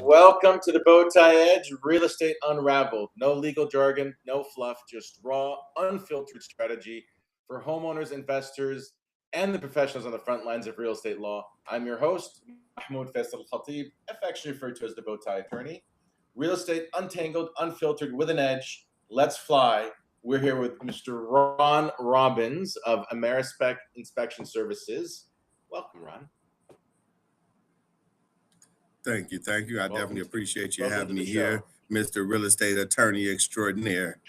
Welcome to the Bowtie Edge, Real Estate Unraveled. No legal jargon, no fluff, just raw, unfiltered strategy for homeowners, investors, and the professionals on the front lines of real estate law. I'm your host, Mahmoud Faisal Khatib, affectionately referred to as the Bowtie Attorney. Real estate untangled, unfiltered, with an edge. Let's fly. We're here with Mr. Ron Robbins of Amerispec Inspection Services. Welcome, Ron. Thank you. I definitely appreciate you having me show. here, Mr. Real Estate Attorney Extraordinaire.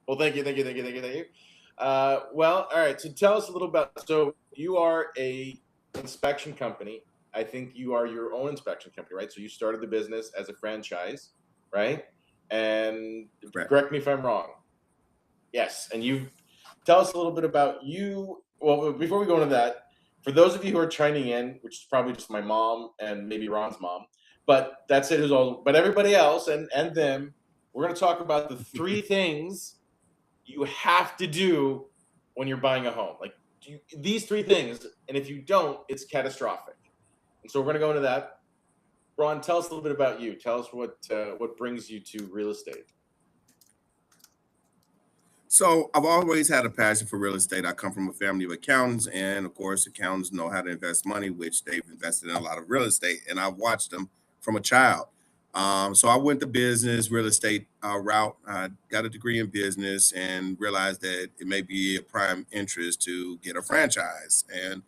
Well, thank you. Well, all right. So tell us a little about. So you are a inspection company. I think you are your own inspection company, right? So you started the business as a franchise, right? And correct me if I'm wrong. Yes. And you tell us a little bit about you. Well, before we go into that, for those of you who are chiming in, which is probably just my mom and maybe Ron's mom, but that's it. But everybody else and them, we're going to talk about the three things you have to do when you're buying a home. Like these three things, and if you don't, it's catastrophic. And so we're going to go into that. Ron, tell us a little bit about you. Tell us what brings you to real estate. So I've always had a passion for real estate. I come from a family of accountants, and of course, accountants know how to invest money, which they've invested in a lot of real estate, and I've watched them from a child. So I went the business real estate route. I got a degree in business and realized that it may be a prime interest to get a franchise. And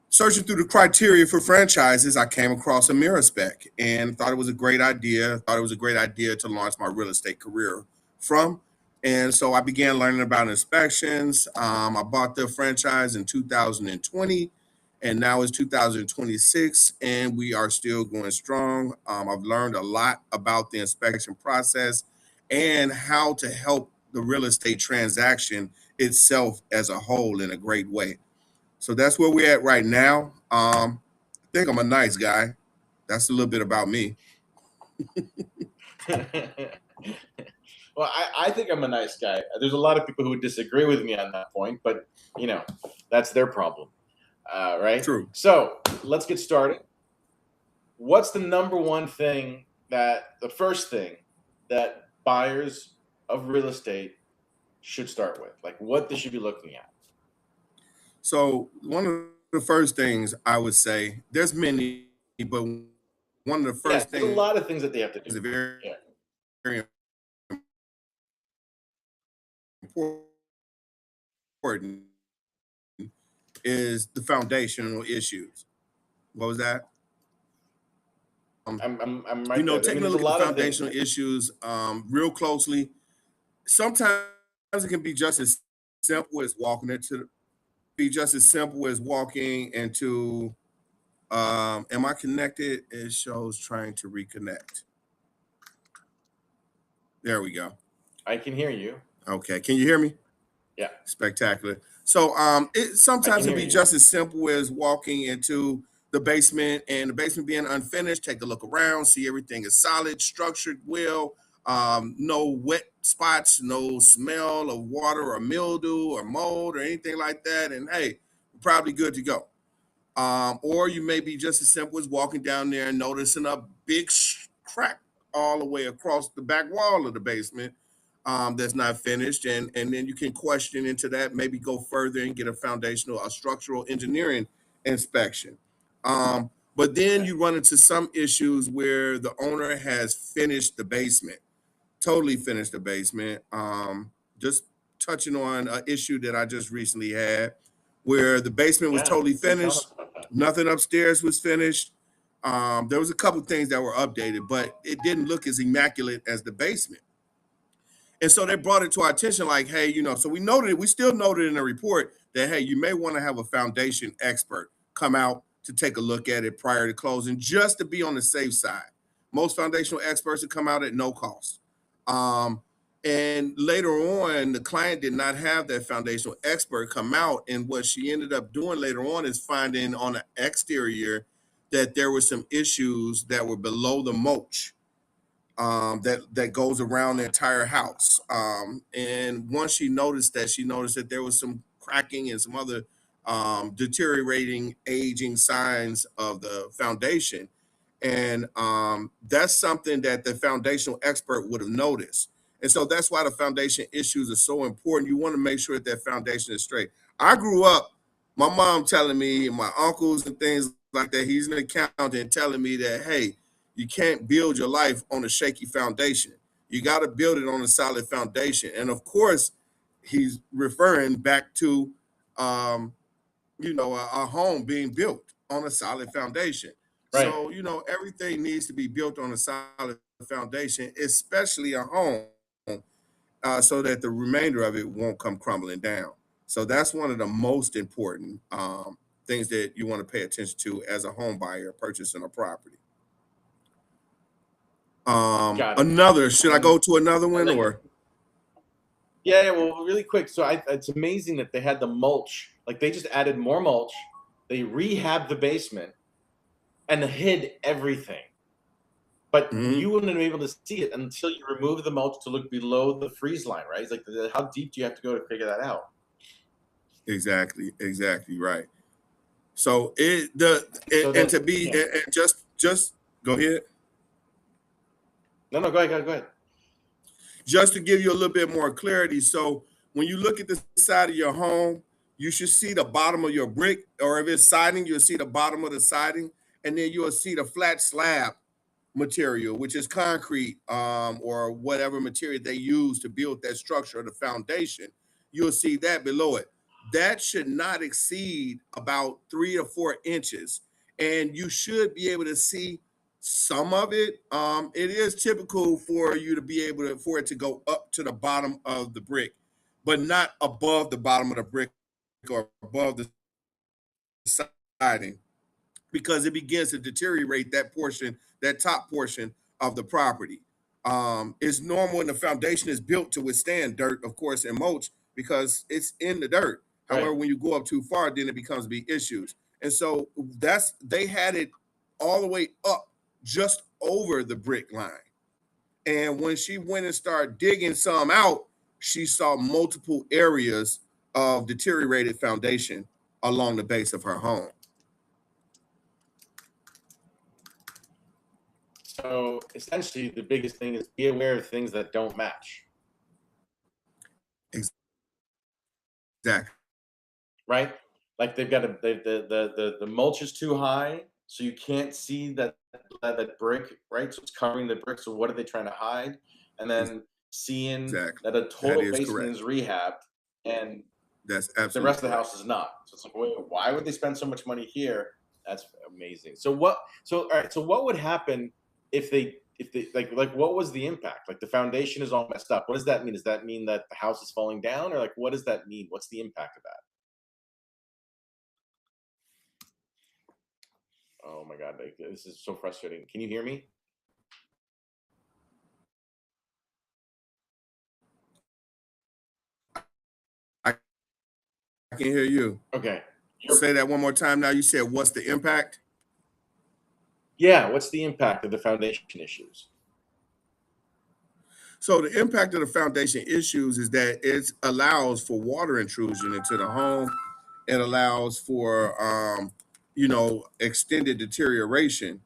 searching through the criteria for franchises, I came across Amerispec and thought it was a great idea. Thought it was a great idea to launch my real estate career from. And so I began learning about inspections. I bought the franchise in 2020, and now it's 2026, and we are still going strong. I've learned a lot about the inspection process and how to help the real estate transaction itself as a whole in a great way. So that's where we're at right now. I think I'm a nice guy. That's a little bit about me. Well, I think I'm a nice guy. There's a lot of people who would disagree with me on that point, but that's their problem, right? True. So let's get started. What's the first thing that buyers of real estate should start with? Like what they should be looking at? So one of the first things I would say, there's many, but one of the first things, there's a lot of things that they have to do. Is very important is the foundational issues. What was that? I'm right there. Taking a look at the foundational issues real closely. Sometimes it can be just as simple as walking into am I connected? It shows trying to reconnect. There we go. I can hear you. Okay. Can you hear me? Yeah. Spectacular. So it sometimes can be just as simple as walking into the basement and the basement being unfinished. Take a look around, see everything is solid, structured well, no wet spots, no smell of water or mildew or mold or anything like that. And hey, we're probably good to go. Or you may be just as simple as walking down there and noticing a big crack all the way across the back wall of the basement that's not finished. And then you can question into that, maybe go further and get a structural engineering inspection. But then you run into some issues where the owner has finished the basement, totally finished the basement. Just touching on an issue that I just recently had where the basement was totally finished. Nothing upstairs was finished. There was a couple things that were updated, but it didn't look as immaculate as the basement. And so they brought it to our attention like, hey, so we still noted in the report that, hey, you may want to have a foundation expert come out to take a look at it prior to closing, just to be on the safe side. Most foundational experts would come out at no cost. And later on, the client did not have that foundational expert come out. And what she ended up doing later on is finding on the exterior that there were some issues that were below the mulch that goes around the entire house. And once she noticed that there was some cracking and some other deteriorating, aging signs of the foundation. And that's something that the foundational expert would have noticed. And so that's why the foundation issues are so important. You want to make sure that that foundation is straight. I grew up, my mom telling me, and my uncles and things like that, he's an accountant, telling me that, hey, you can't build your life on a shaky foundation. You got to build it on a solid foundation. And of course, he's referring back to, um, a home being built on a solid foundation. Right. So, everything needs to be built on a solid foundation, especially a home, so that the remainder of it won't come crumbling down. So that's one of the most important things that you want to pay attention to as a home buyer purchasing a property. Got it. Another, should I go to another one like- or? Yeah, well, really quick. So it's amazing that they had the mulch. Like they just added more mulch. They rehabbed the basement and hid everything. But you wouldn't have been able to see it until you remove the mulch to look below the freeze line, right? It's like, how deep do you have to go to figure that out? Exactly right. So and just go ahead. No, go ahead. Just to give you a little bit more clarity. So when you look at the side of your home, you should see the bottom of your brick, or if it's siding, you'll see the bottom of the siding, and then you'll see the flat slab material, which is concrete, or whatever material they use to build that structure or the foundation. You'll see that below it. That should not exceed about 3 or 4 inches, and you should be able to see some of it. It is typical for you to be able to, for it to go up to the bottom of the brick, but not above the bottom of the brick or above the siding, because it begins to deteriorate that portion, that top portion of the property. It's normal when the foundation is built to withstand dirt, of course, and mulch, because it's in the dirt. Right. However, when you go up too far, then it becomes big issues. And so they had it all the way up just over the brick line. And when she went and started digging some out, she saw multiple areas of deteriorated foundation along the base of her home. So essentially, the biggest thing is be aware of things that don't match. Exactly. Right? Like they've got the mulch is too high, so you can't see that brick, right? So it's covering the brick. So what are they trying to hide? And then seeing that a total basement is rehabbed, and that's absolutely the rest of the house is not. So it's like, wait, why would they spend so much money here? That's amazing. So all right. So what would happen if they like what was the impact? Like the foundation is all messed up. What does that mean? Does that mean that the house is falling down, or like what does that mean? What's the impact of that? Oh my God, this is so frustrating. Can you hear me? I can hear you. Okay. Say that one more time now. You said, what's the impact? Yeah, what's the impact of the foundation issues? So the impact of the foundation issues is that it allows for water intrusion into the home. It allows for extended deterioration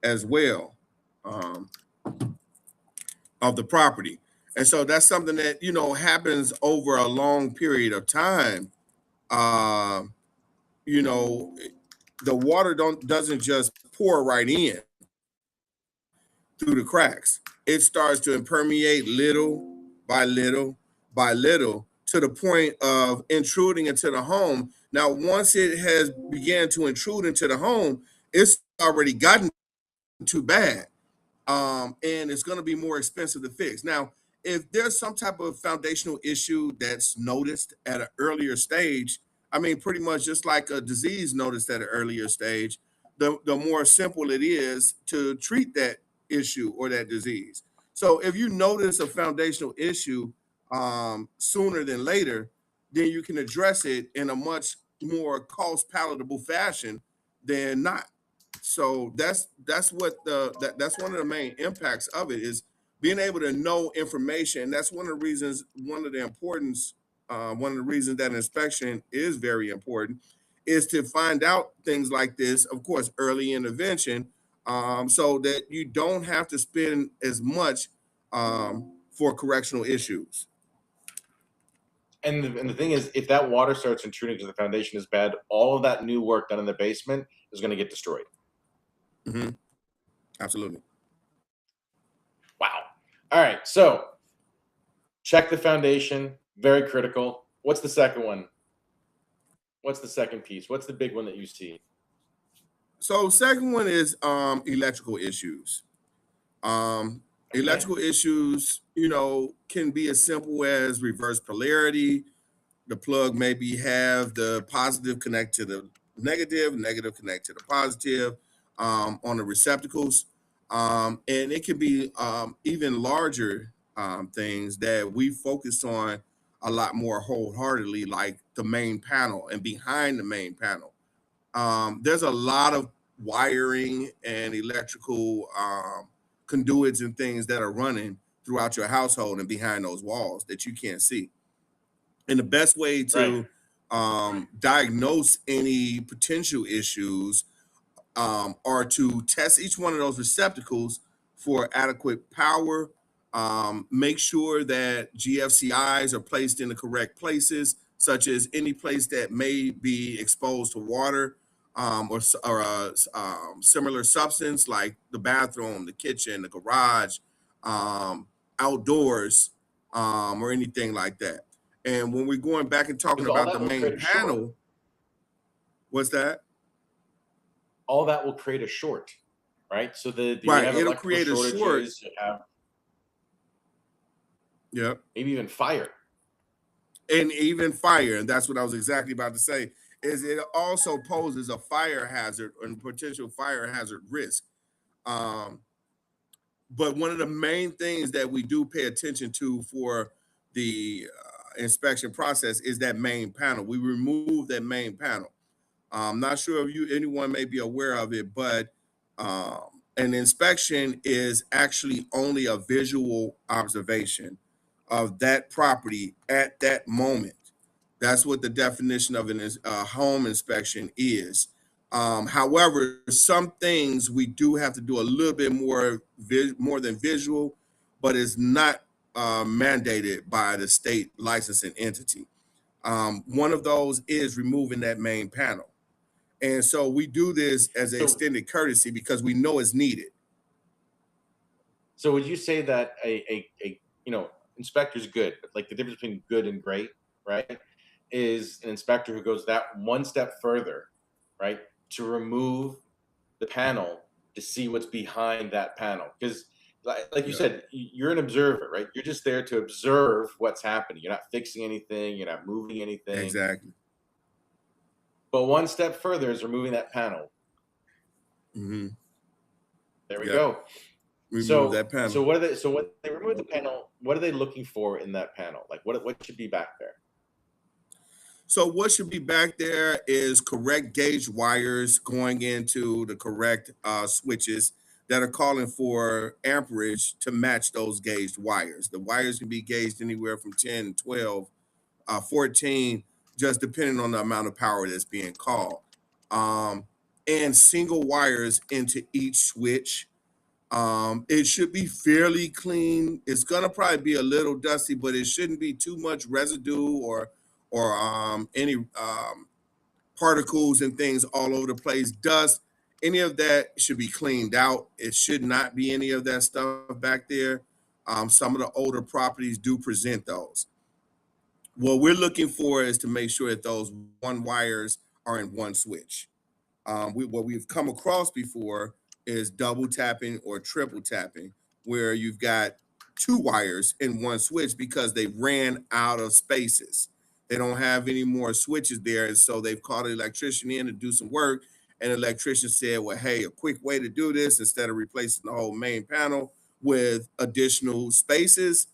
as well of the property. And so that's something that happens over a long period of time. The water doesn't just pour right in through the cracks. It starts to permeate little by little by little to the point of intruding into the home. Now, once it has began to intrude into the home, it's already gotten too bad. And it's going to be more expensive to fix. Now, if there's some type of foundational issue that's noticed at an earlier stage, I mean, pretty much just like a disease noticed at an earlier stage, the more simple it is to treat that issue or that disease. So if you notice a foundational issue sooner than later, then you can address it in a much more cost palatable fashion than not. So that's what that's one of the main impacts of it, is being able to know information. That's one of the reasons that inspection is very important, is to find out things like this, of course, early intervention, so that you don't have to spend as much for correctional issues. And the thing is, if that water starts intruding because the foundation is bad, all of that new work done in the basement is going to get destroyed. Mm-hmm. Absolutely. Wow. All right. So check the foundation. Very critical. What's the second one? What's the second piece? What's the big one that you see? So second one is electrical issues. Electrical issues, can be as simple as reverse polarity. The plug maybe have the positive connect to the negative, negative connect to the positive on the receptacles. And it can be even larger things that we focus on a lot more wholeheartedly, like the main panel and behind the main panel. There's a lot of wiring and electrical conduits and things that are running throughout your household and behind those walls that you can't see. And the best way to diagnose any potential issues are to test each one of those receptacles for adequate power. Make sure that GFCIs are placed in the correct places, such as any place that may be exposed to water or a similar substance, like the bathroom, the kitchen, the garage, outdoors, or anything like that. And when we're going back and talking Because all about that the will create main a short. panel, what's that? All that will create a short, right? So you Right, have it'll electrical create a short. shortages, you have Yep. maybe even fire. And even fire, and that's what I was exactly about to say, is it also poses a fire hazard and potential fire hazard risk. Um, but one of the main things that we do pay attention to for the inspection process is that main panel. We remove that main panel. I'm not sure if anyone may be aware of it, but an inspection is actually only a visual observation of that property at that moment. That's what the definition of a home inspection is. However, some things we do have to do a little bit more than visual, but it's not mandated by the state licensing entity. One of those is removing that main panel. And so we do this as an extended courtesy because we know it's needed. So would you say that a inspector's good, but like the difference between good and great, right, is an inspector who goes that one step further, right, to remove the panel to see what's behind that panel? Because like you said, you're an observer, right? You're just there to observe what's happening. You're not fixing anything. You're not moving anything. Exactly. But one step further is removing that panel. Mm-hmm. There we go. Remove that panel. So what are they? So when they remove the panel, what are they looking for in that panel? Like what should be back there? So what should be back there is correct gauge wires going into the correct switches that are calling for amperage to match those gauged wires. The wires can be gauged anywhere from 10, 12, 14, just depending on the amount of power that's being called. And single wires into each switch. It should be fairly clean. It's gonna probably be a little dusty, but it shouldn't be too much residue or any particles and things all over the place. Dust, any of that should be cleaned out. It should not be any of that stuff back there. Some of the older properties do present those. What we're looking for is to make sure that those one wires are in one switch. What we've come across before is double tapping or triple tapping, where you've got two wires in one switch because they ran out of spaces. They don't have any more switches there. And so they've called an electrician in to do some work. And the electrician said, well, hey, a quick way to do this instead of replacing the whole main panel with additional spaces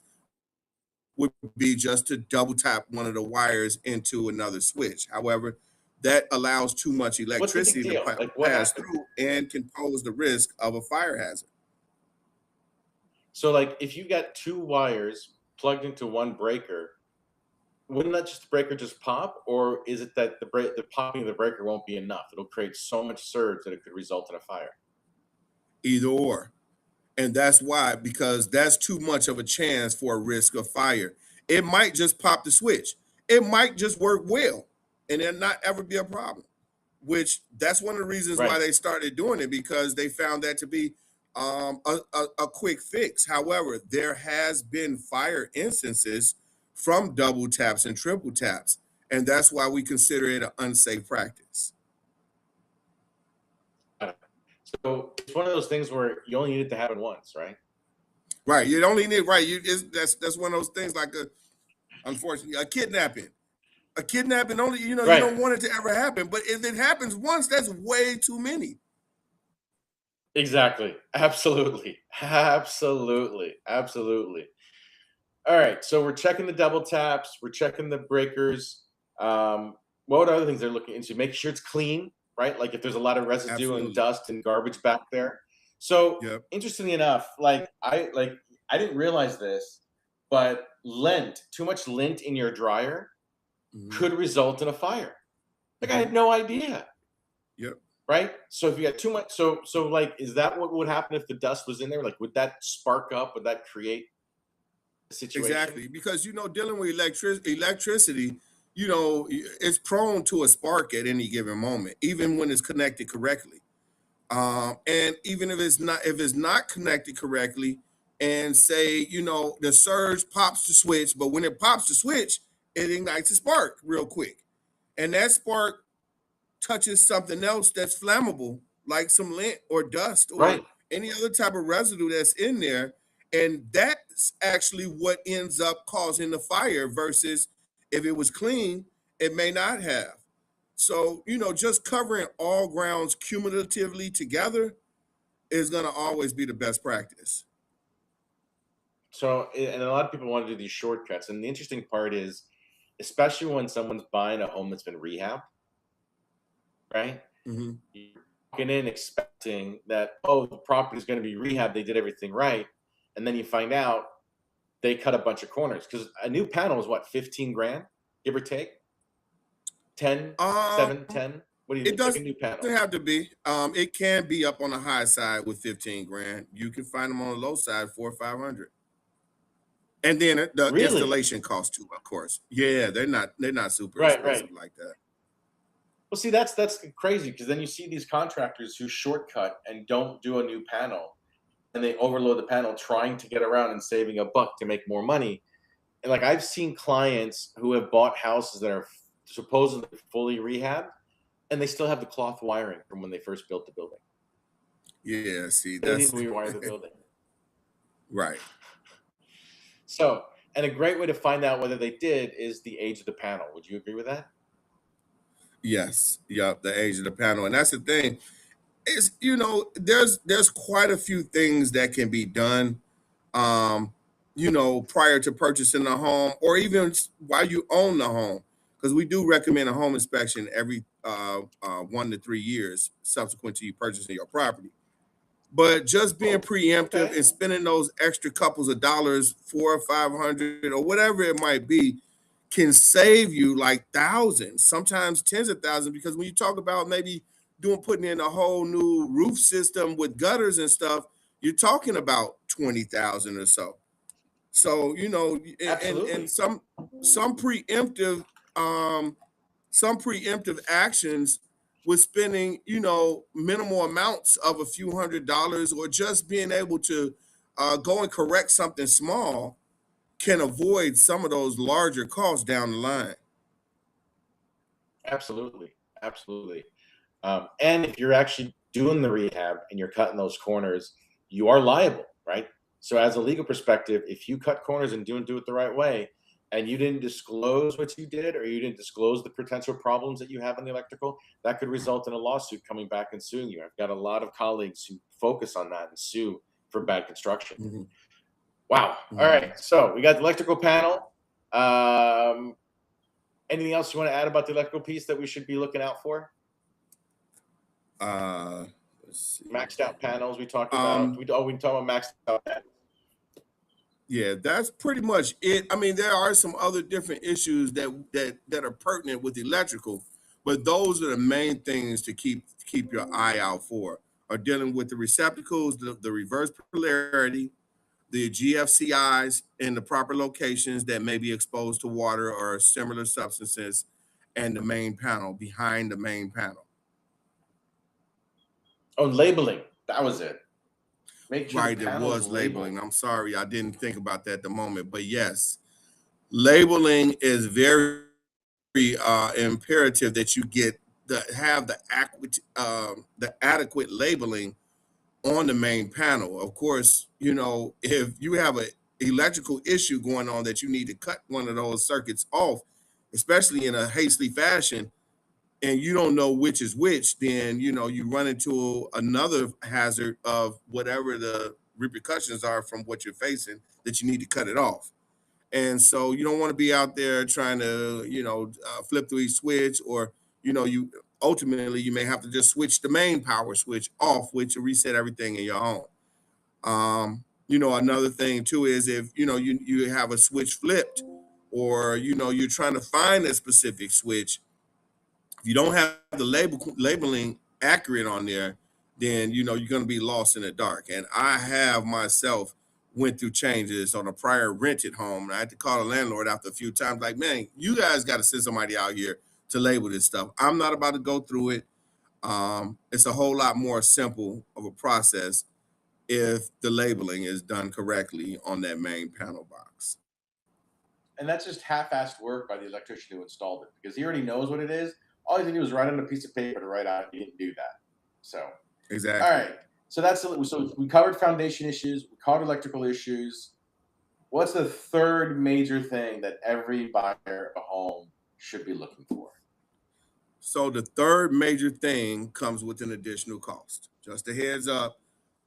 would be just to double tap one of the wires into another switch. However, that allows too much electricity to pass through and can pose the risk of a fire hazard. So like if you got two wires plugged into one breaker, wouldn't that just breaker just pop, or is it that the popping of the breaker won't be enough? It'll create so much surge that it could result in a fire. Either or. And that's why, because that's too much of a chance for a risk of fire. It might just pop the switch. It might just work well and then not ever be a problem, which that's one of the reasons why Right. they started doing it, because they found that to be a quick fix. However, there has been fire instances from double taps and triple taps, and that's why we consider it an unsafe practice. So it's one of those things where you only need it to happen once, right? Right. You only need right. That's one of those things like unfortunately a kidnapping. A kidnapping only, you Right. don't want it to ever happen. But if it happens once, that's way too many. Exactly. Absolutely. Absolutely. Absolutely. All right. So we're checking the double taps. We're checking the breakers. What other things they're looking into? Make sure it's clean, right? Like if there's a lot of residue and Absolutely. dust and garbage back there. So Yep. interestingly enough, I didn't realize this, but too much lint in your dryer Mhm. could result in a fire. Like I had no idea. Yep. Right? So if you got too much, like, is that what would happen if the dust was in there? Like, would that spark up? Would that create a situation? Exactly. Because dealing with electricity, it's prone to a spark at any given moment, even when it's connected correctly. And even if it's not connected correctly, and say the surge pops the switch, but when it pops the switch, it ignites a spark real quick, and that spark touches something else that's flammable, like some lint or dust or Right. any other type of residue that's in there, and that's actually what ends up causing the fire. Versus if it was clean, it may not have. So, just covering all grounds cumulatively together is going to always be the best practice. So, and a lot of people want to do these shortcuts. And the interesting part is, especially when someone's buying a home that's been rehabbed, right? Mhm. You're walking in expecting that, oh, the property's going to be rehabbed. They did everything right. And then you find out they cut a bunch of corners because a new panel is what, 15 grand, give or take? 10, Um, 7, 10? What do you it think? Like a doesn't new panel. have to be. It can be up on the high side with 15 grand. You can find them on the low side 400 or 500. And then the Really? installation cost too, of course. Yeah, they're not super Right, right. expensive like that. Well, see, that's crazy because then you see these contractors who shortcut and don't do a new panel, and they overload the panel trying to get around and saving a buck to make more money. And like I've seen clients who have bought houses that are supposedly fully rehabbed, and they still have the cloth wiring from when they first built the building. Yeah, see, They didn't that's even rewire the building. right. So, and a great way to find out whether they did is the age of the panel. Would you agree with that? Yes, yep, the age of the panel. And that's the thing. Is there's quite a few things that can be done um prior to purchasing the home, or even while you own the home, because we do recommend a home inspection every 1 to 3 years subsequent to you purchasing your property. But just being Oh, preemptive okay. and spending those extra couples of dollars, 400 or 500 or whatever it might be, can save you like thousands, sometimes tens of thousands. Because when you talk about maybe putting in a whole new roof system with gutters and stuff, you're talking about 20,000 or so. So, and Absolutely. some preemptive um actions with spending, minimal amounts of a few $100s, or just being able to go and correct something small, can avoid some of those larger costs down the line. Absolutely. Absolutely. And if you're actually doing the rehab and you're cutting those corners, you are liable, right? So, as a legal perspective, if you cut corners and do it the right way, and you didn't disclose what you did, or you didn't disclose the potential problems that you have in the electrical, that could result in a lawsuit coming back and suing you. I've got a lot of colleagues who focus on that and sue for bad construction. Mhm, Wow. All mhm. right. So we got the electrical panel. Um, Anything else you want to add about the electrical piece that we should be looking out for? Uh, let's see. Maxed out panels we talked about. Um, We talked about maxed out panels. Yeah, that's pretty much it. I mean, there are some other different issues that are pertinent with electrical, but those are the main things to keep your eye out for. Are dealing with the receptacles, the reverse polarity, the GFCIs in the proper locations that may be exposed to water or similar substances, and the main panel behind the main panel. Oh, labeling. That was it. Make sure Right, the it panel's was labeled. labeling. I'm sorry, I didn't think about that at the moment, but yes, labeling is very imperative that you get have the adequate labeling on the main panel. Of course, if you have a electrical issue going on that you need to cut one of those circuits off, especially in a hastily fashion, and you don't know which is which, then you run into another hazard of whatever the repercussions are from what you're facing, that you need to cut it off. And so you don't want to be out there trying to flip through each switch, or you ultimately you may have to just switch the main power switch off, which will reset everything in your home. Another thing too is if you have a switch flipped, or you're trying to find a specific switch. If you don't have the labeling accurate on there, then you're going to be lost in the dark. And I have myself went through changes on a prior rented home, and I had to call the landlord after a few times, like, man, you guys got to send somebody out here to label this stuff. I'm not about to go through it. It's a whole lot more simple of a process if the labeling is done correctly on that main panel box. And that's just half-assed work by the electrician who installed it, because he already knows what it is. All he had to do was write on a piece of paper to write out. He didn't do that. So Exactly. all right. So we covered foundation issues. We covered electrical issues. What's the third major thing that every buyer of a home should be looking for? So the third major thing comes with an additional cost. Just a heads up.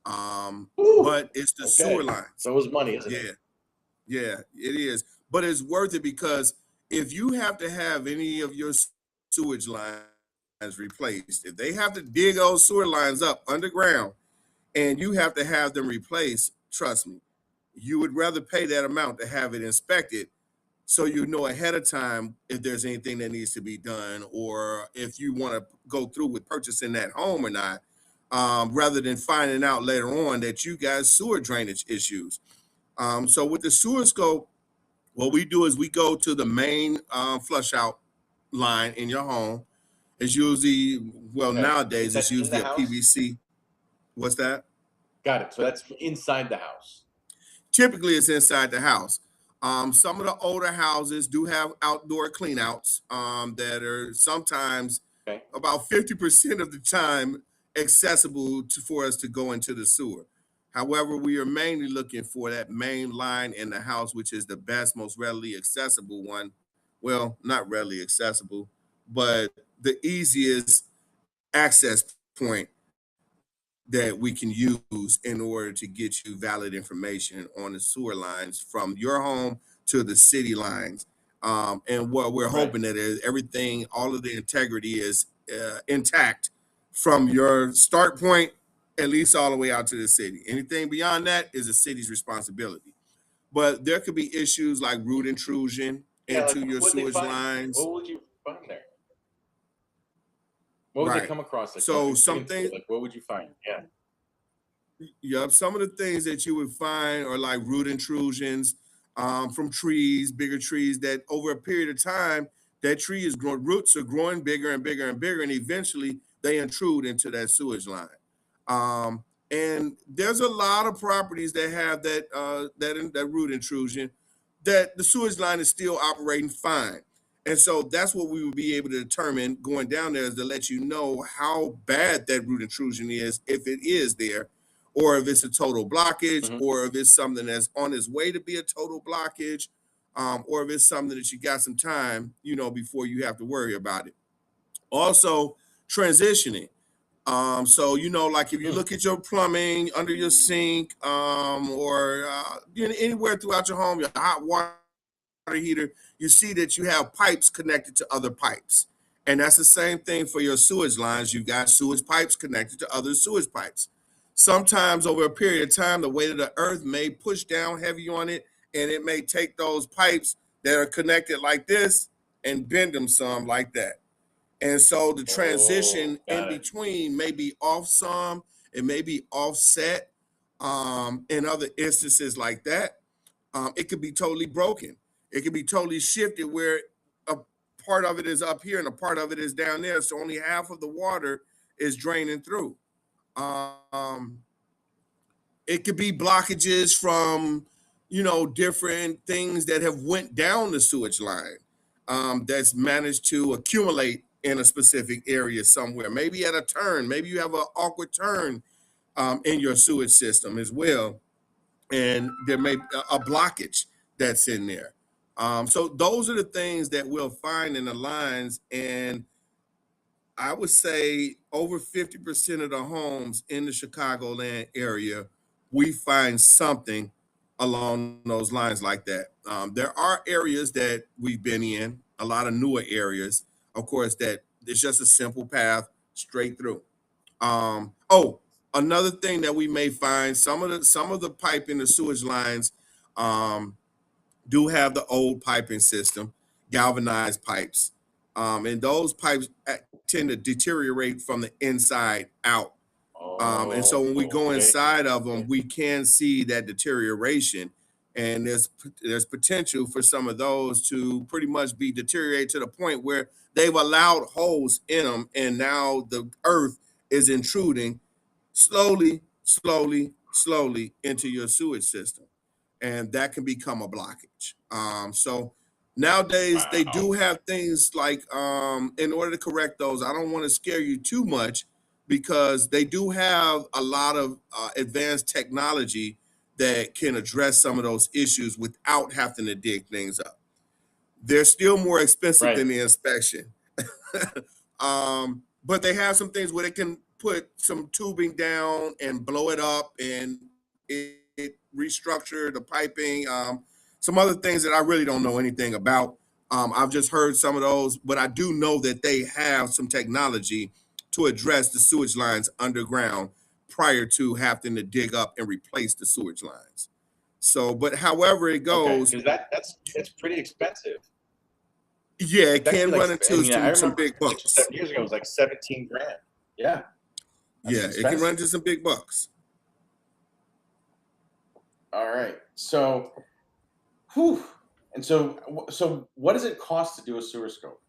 Ooh, But it's the sewer okay. lines. So it was money, isn't it? Yeah, it is. But it's worth it, because if you have to have any of your sewage lines replaced, if they have to dig those sewer lines up underground and you have to have them replaced, trust me, you would rather pay that amount to have it inspected, so you know ahead of time if there's anything that needs to be done, or if you want to go through with purchasing that home or not, rather than finding out later on that you got sewer drainage issues. So with the sewer scope, what we do is we go to the main flush out line in your home. It's usually, well, Okay. nowadays Is it's that in usually the a house? PVC. What's that? Got it. So that's inside the house. Typically, it's inside the house. Some of the older houses do have outdoor cleanouts that are sometimes Okay. about 50% of the time accessible for us to go into the sewer. However, we are mainly looking for that main line in the house, which is the best, most readily accessible one. Well, not readily accessible, but the easiest access point that we can use in order to get you valid information on the sewer lines from your home to the city lines. And what we're Right. hoping that is everything, all of the integrity is intact from your start point, at least all the way out to the city. Anything beyond that is the city's responsibility. But there could be issues like root intrusion Yeah, like into your what they sewage find? lines. What would you find there? What would they Right. come across? Like So dig into it. something, Like what would you find? Yeah. yeah, some of the things that you would find are like root intrusions from trees, bigger trees that over a period of time, that tree is growing, roots are growing bigger and bigger and bigger, and eventually they intrude into that sewage line. And there's a lot of properties that have that root intrusion, that the sewage line is still operating fine. And so that's what we would be able to determine going down there, is to let you know how bad that root intrusion is, if it is there, or if it's a total blockage, Mhm. or if it's something that's on its way to be a total blockage, or if it's something that you got some time, before you have to worry about it. Also, transitioning. So like if you Hmm. look at your plumbing under your sink, or anywhere throughout your home, your hot water heater, you see that you have pipes connected to other pipes. And that's the same thing for your sewage lines. You've got sewage pipes connected to other sewage pipes. Sometimes over a period of time, the weight of the earth may push down heavy on it, and it may take those pipes that are connected like this and bend them some like that. And so the transition Oh, in got it. between may be off some, it may be offset. In other instances like that, it could be totally broken. It could be totally shifted where a part of it is up here and a part of it is down there. So only half of the water is draining through. Um, it could be blockages from, different things that have went down the sewage line, that's managed to accumulate in a specific area somewhere. Maybe at a turn, maybe you have an awkward turn in your sewage system as well, and there may be a blockage that's in there. So those are the things that we'll find in the lines, and I would say over 50% of the homes in the Chicagoland area, we find something along those lines like that. There are areas that we've been in, a lot of newer areas, of course, that it's just a simple path straight through. Oh, another thing that we may find, some of the pipe in the sewage lines um, do have the old piping system, galvanized pipes. And those pipes tend to deteriorate from the inside out. And so when we Oh, go okay. inside of them, we can see that deterioration. And there's potential for some of those to pretty much be deteriorated to the point where they've allowed holes in them, and now the earth is intruding slowly, slowly, slowly into your sewage system, and that can become a blockage. So nowadays they Wow. do have things like, in order to correct those, I don't want to scare you too much because they do have a lot of advanced technology that can address some of those issues without having to dig things up. They're still more expensive Right. than the inspection. But they have some things where they can put some tubing down and blow it up, and it restructure the piping. Some other things that I really don't know anything about. I've just heard some of those, but I do know that they have some technology to address the sewage lines underground prior to having to dig up and replace the sewage lines. So, but however it Okay. goes, Because that's pretty expensive. yeah, it That could be can like, run I into mean, I some remember big 6 or bucks. 7 years ago, it was like 17 grand. Yeah, that's Yeah, it can run expensive. into some big bucks. All right. So, whew. And so what does it cost to do a sewer scope?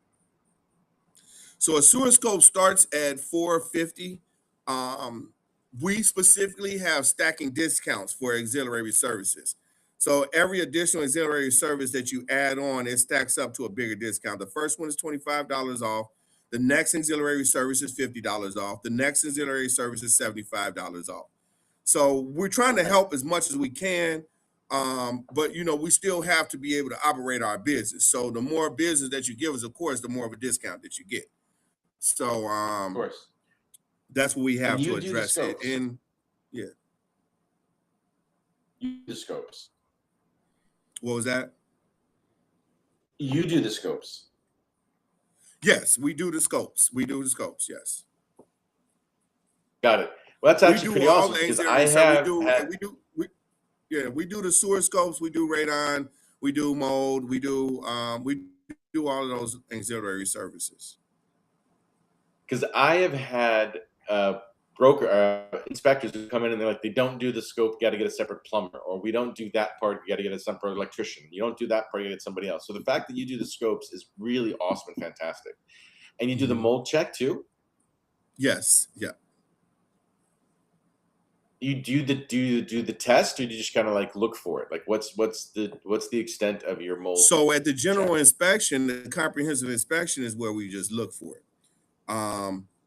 So a sewer scope starts at 450. Um, we specifically have stacking discounts for auxiliary services. So every additional auxiliary service that you add on, it stacks up to a bigger discount. The first one is $25 off. The next auxiliary service is $50 off. The next auxiliary service is $75 off. So we're trying to Right. help as much as we can. But we still have to be able to operate our business. So the more business that you give us, of course, the more of a discount that you get. So Of course. that's what we And have to you do the address it. scopes. And yeah, You do the scopes. what was that? You do the scopes. Yes, we do the scopes. We do the scopes. Yes, Got it. Well, that's we actually do pretty all awesome the because I auxiliary. So we have do, had. we do, we yeah, we do the sewer scopes. We do radon. We do mold. We do all of those auxiliary services. Because I have had broker inspectors who come in and they're like, they don't do the scope, you got to get a separate plumber, or we don't do that part, you got to get a separate electrician. You don't do that part, you get somebody else. So the fact that you do the scopes is really awesome and fantastic. And you do the Mhm. mold check too. Yes, yeah. You do the test, or do you just kind of like look for it? Like what's the extent of your mold So at the check? general inspection, the comprehensive inspection is where we just look for it.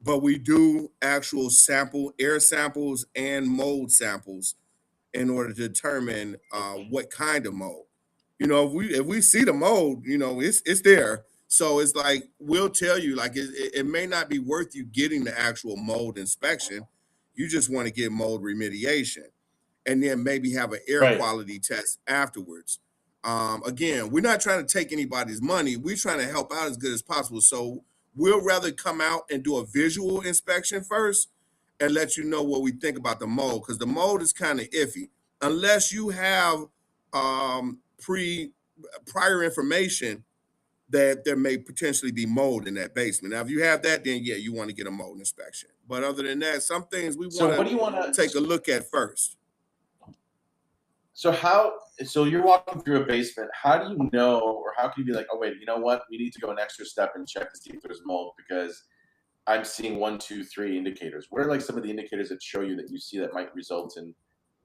But we do actual sample air samples and mold samples in order to determine what kind of mold. If we see the mold, it's there. So it's like we'll tell you, like it may not be worth you getting the actual mold inspection. You just want to get mold remediation, and then maybe have an air Right. quality test afterwards. Again, we're not trying to take anybody's money. We're trying to help out as good as possible. So we'll rather come out and do a visual inspection first and let you know what we think about the mold, because the mold is kind of iffy unless you have prior information that there may potentially be mold in that basement. Now, if you have that, then yeah, you want to get a mold inspection. But other than that, some things we So want what to do you want to? take a look at first. So you're walking through a basement. How do you know, or how can you be like, oh wait, you know what? We need to go an extra step and check to see if there's mold because I'm seeing 1, 2, 3 indicators. What are like some of the indicators that show you that you see that might result in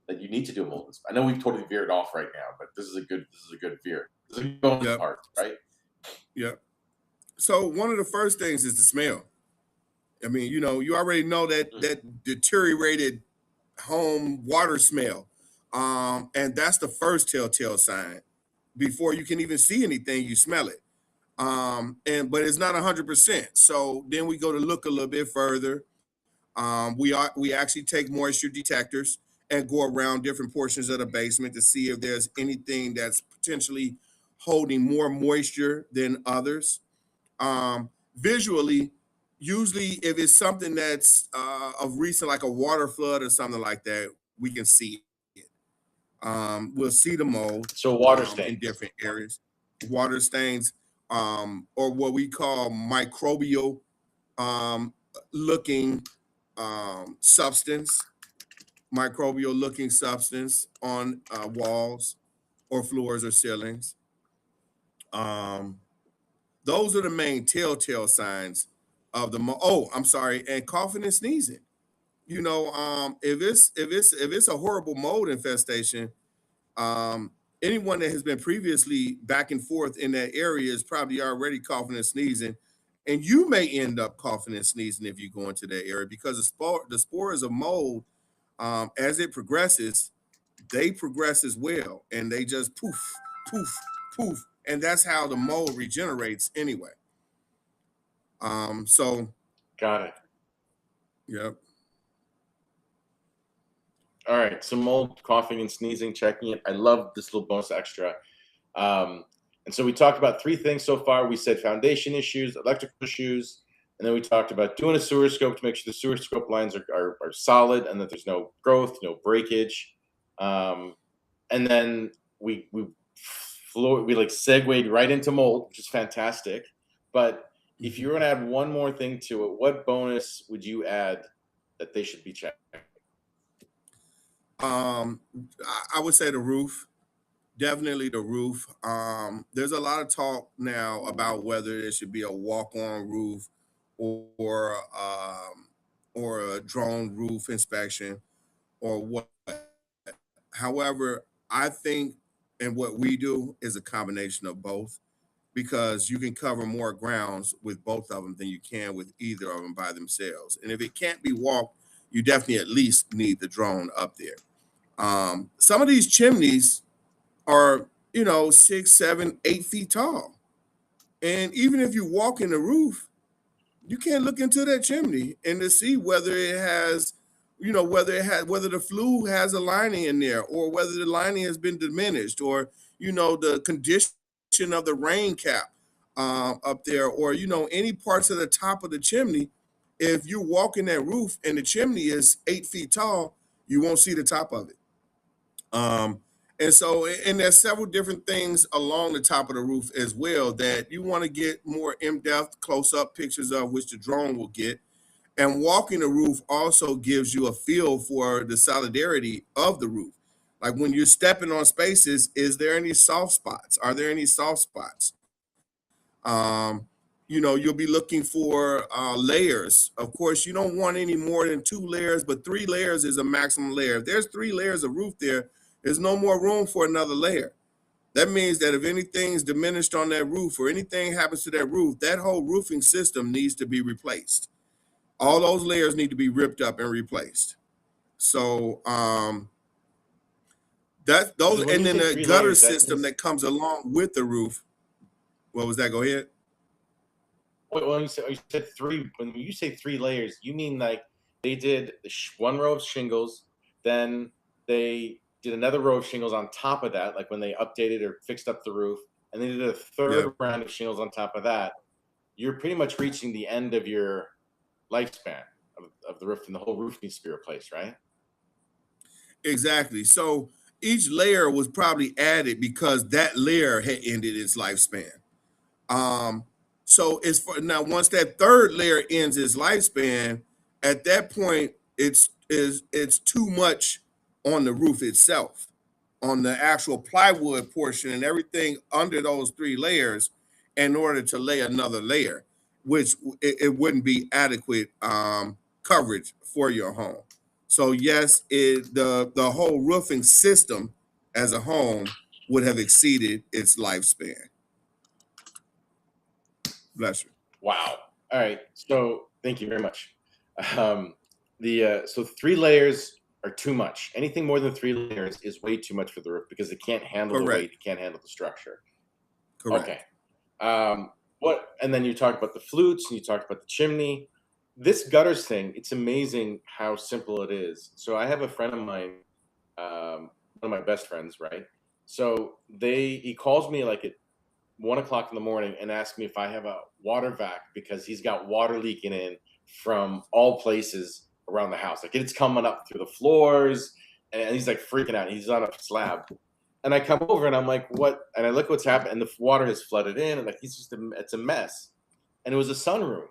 that you need to do a mold inspection? I know we've totally veered off right now, but this is a good veer. This is a bonus Yep. part, right? Yep. So one of the first things is the smell. I mean, you already know that deteriorated home water smell. And that's the first telltale sign. Before you can even see anything, you smell it. But it's not 100%. So then we go to look a little bit further. We actually take moisture detectors and go around different portions of the basement to see if there's anything that's potentially holding more moisture than others. Visually, usually if it's something that's of recent, like a water flood or something like that, we can see it. We'll see the mold So water in stains. different areas, water stains, or what we call microbial looking substance, microbial looking substance on walls or floors or ceilings. Um, those are the main telltale signs of the oh, I'm sorry, and coughing and sneezing. If it's a horrible mold infestation, um, anyone that has been previously back and forth in that area is probably already coughing and sneezing, and you may end up coughing and sneezing if you go into that area because the spores of mold, as it progresses, they progress as well, and they just poof, poof, poof, and that's how the mold regenerates anyway. So Got it. yep. All right. So mold, coughing, and sneezing, checking it. I love this little bonus extra. And so we talked about 3 things so far. We said foundation issues, electrical issues, and then we talked about doing a sewer scope to make sure the sewer scope lines are solid and that there's no growth, no breakage. And then we like segued right into mold, which is fantastic. But if you're going to add one more thing to it, what bonus would you add that they should be checking? I would say the roof. Definitely the roof. There's a lot of talk now about whether there should be a walk-on roof or or a drone roof inspection or what. However, I think and what we do is a combination of both because you can cover more grounds with both of them than you can with either of them by themselves. And if it can't be walked, you definitely at least need the drone up there. Some of these chimneys are 6, 7, 8 feet tall, and even if you walk in the roof, you can't look into that chimney and to see whether it has, whether the flue has a lining in there or whether the lining has been diminished or the condition of the rain cap up there or any parts of the top of the chimney. If you walk in that roof and the chimney is 8 feet tall, you won't see the top of it. Um, and there's several different things along the top of the roof as well that you want to get more in-depth, close-up pictures of, which the drone will get. And walking the roof also gives you a feel for the solidarity of the roof. Like when you're stepping on spaces, is there any soft spots? Are there any soft spots? Um, you'll be looking for layers. Of course, you don't want any more than 2 layers, but 3 layers is a maximum layer. If there's 3 layers of roof there, there's no more room for another layer. That means that if anything's diminished on that roof or anything happens to that roof, that whole roofing system needs to be replaced. All those layers need to be ripped up and replaced. So that those So when and you then say the 3 gutter layers, that system means that comes along with the roof. What was that? Go ahead. when you said 3, when you say 3 layers, you mean like they did 1 row of shingles, then they did another row of shingles on top of that, like when they updated or fixed up the roof, and they did a Yeah, 3rd round of shingles on top of that. You're pretty much reaching the end of your lifespan of the roof, and the whole roof needs to be replaced, right? exactly. So each layer was probably added because that layer had ended its lifespan. So it's for now, once that third layer ends its lifespan, at that point, it's too much on the roof itself, on the actual plywood portion and everything under those three layers in order to lay another layer, which it wouldn't be adequate coverage for your home. So yes, the whole roofing system as a home would have exceeded its lifespan. Bless you. Wow. All right. So thank you very much. So 3 layers are too much. Anything more than 3 layers is way too much for the roof because it can't handle the weight. It can't handle the structure. Correct. Okay. And then you talked about the flutes and you talked about the chimney. This gutters thing, it's amazing how simple it is. So I have a friend of mine, one of my best friends, right? So he calls me like at 1 o'clock in the morning and asks me if I have a water vac because he's got water leaking in from all places around the house. Like it's coming up through the floors and he's like freaking out. He's on a slab. And I come over and I'm like, what? And I look what's happened. And the water has flooded in and like, it's a mess. And it was a sunroom.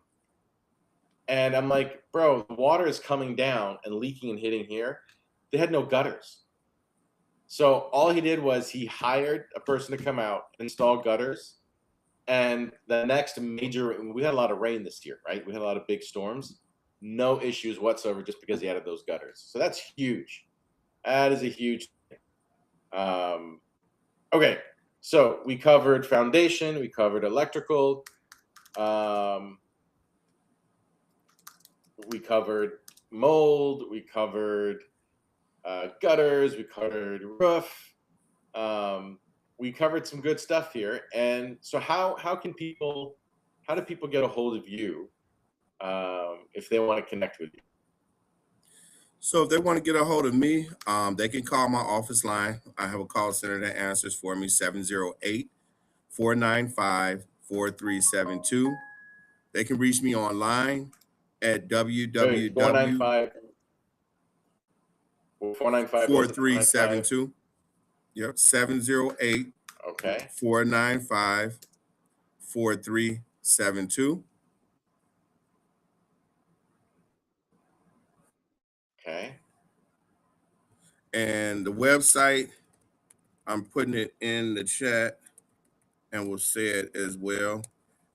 And I'm like, bro, the water is coming down and leaking and hitting here. They had no gutters. So all he did was he hired a person to come out, install gutters. And the next we had a lot of rain this year, right? We had a lot of big storms. No issues whatsoever just because he added those gutters. So that's huge. That is a huge thing. Okay, so we covered foundation, we covered electrical, we covered mold, we covered gutters, we covered roof. We covered some good stuff here. And so how do people get a hold of you if they want to connect with you? So if they want to get a hold of me, they can call my office line. I have a call center that answers for me, 708-495-4372. They can reach me online at www. 495 4372. Yep, 708. Okay. 495 4372. Okay. And the website, I'm putting it in the chat and we'll say it as well,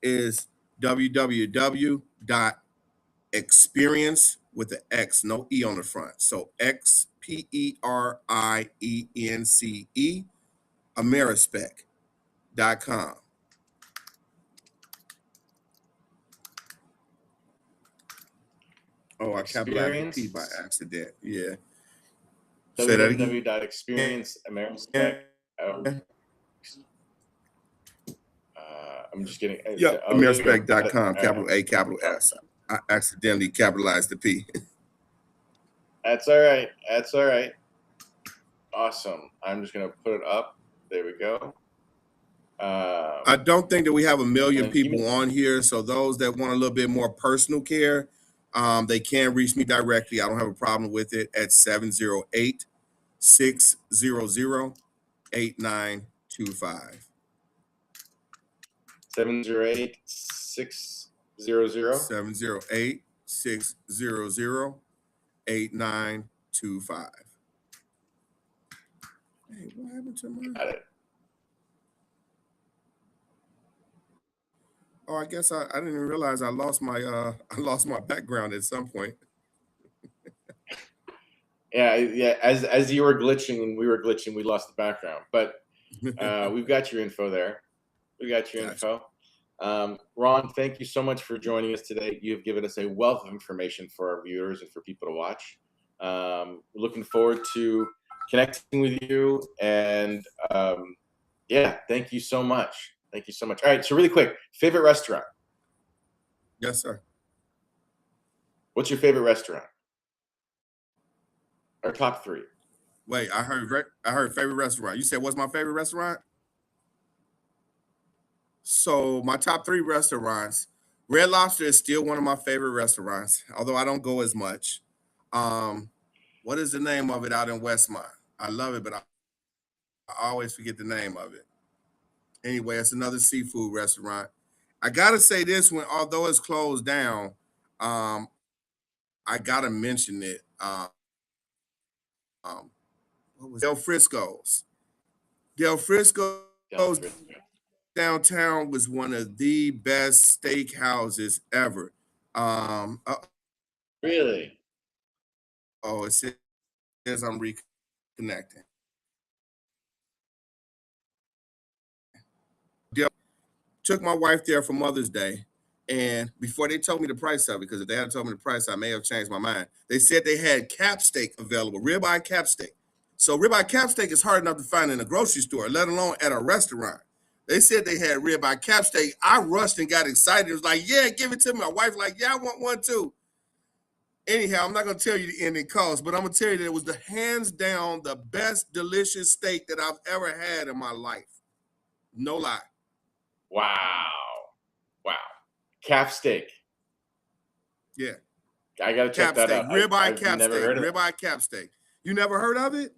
is www.experience with the X, no E on the front. So XPERIENCE, Amerispec.com. Oh, I capitalized the P by accident. Yeah. www.experience.amerispec. I'm just kidding. Yeah, Amerispec.com, capital A, capital S. I accidentally capitalized the P. That's all right. That's all right. Awesome. I'm just going to put it up. There we go. I don't think that we have a million people on here. So those that want a little bit more personal care, they can reach me directly. I don't have a problem with it at 708-600-8925. 708-600. 708-600-8925. Hey, what happened to my? Got it. Oh, I guess I didn't even realize I lost my background at some point. Yeah. As you were glitching and we were glitching, we lost the background. But we've got your info there. We got your info. Ron, thank you so much for joining us today. You've given us a wealth of information for our viewers and for people to watch. Looking forward to connecting with you. And yeah, thank you so much. Thank you so much. All right, so really quick, favorite restaurant? Yes, sir. What's your favorite restaurant? Or top 3? Wait, I heard favorite restaurant. You said what's my favorite restaurant? So my top 3 restaurants, Red Lobster is still one of my favorite restaurants, although I don't go as much. What is the name of it out in Westmont? I love it, but I always forget the name of it. Anyway, it's another seafood restaurant. I gotta say this one, although it's closed down, um, I gotta mention it. What was Del Frisco's? Del Frisco's Del Frisco. downtown was one of the best steak houses ever. Really? Oh, it says I'm reconnecting. Took my wife there for Mother's Day, and before they told me the price of it, because if they had told me the price, I may have changed my mind. They said they had cap steak available, ribeye cap steak. So ribeye cap steak is hard enough to find in a grocery store, let alone at a restaurant. They said they had ribeye cap steak. I rushed and got excited. It was like, yeah, give it to me. My wife like, yeah, I want one too. Anyhow, I'm not going to tell you the ending cost, but I'm going to tell you that it was the hands down the best delicious steak that I've ever had in my life. No lie. Wow. Calf steak. Yeah. I got to check that out. Ribeye cap steak. Ribeye cap steak. You never heard of it?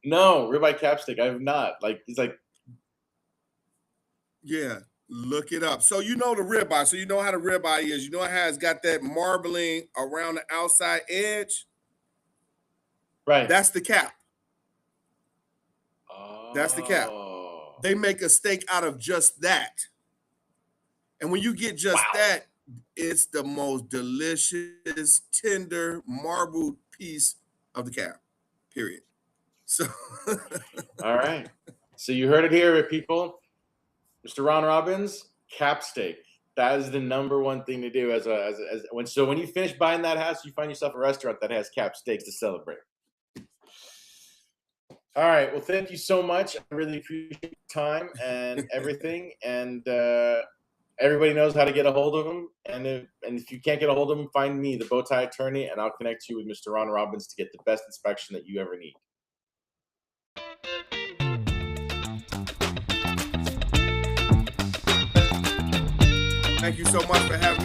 No, ribeye cap steak. I have not. Like, it's like. Yeah. Look it up. So you know the ribeye. So you know how the ribeye is. You know how it's got that marbling around the outside edge? Right. That's the cap. Oh. That's the cap. They make a steak out of just that. And when you get just that, it's the most delicious, tender, marbled piece of the cap, period. So. All right. So you heard it here, people. Mr. Ron Robbins, cap steak. That is the number one thing to do when you finish buying that house, you find yourself a restaurant that has cap steaks to celebrate. All right. Well, thank you so much. I really appreciate your time and everything. And everybody knows how to get a hold of him. And if you can't get a hold of him, find me, the Bowtie Attorney, and I'll connect you with Mr. Ron Robbins to get the best inspection that you ever need. Thank you so much for having me.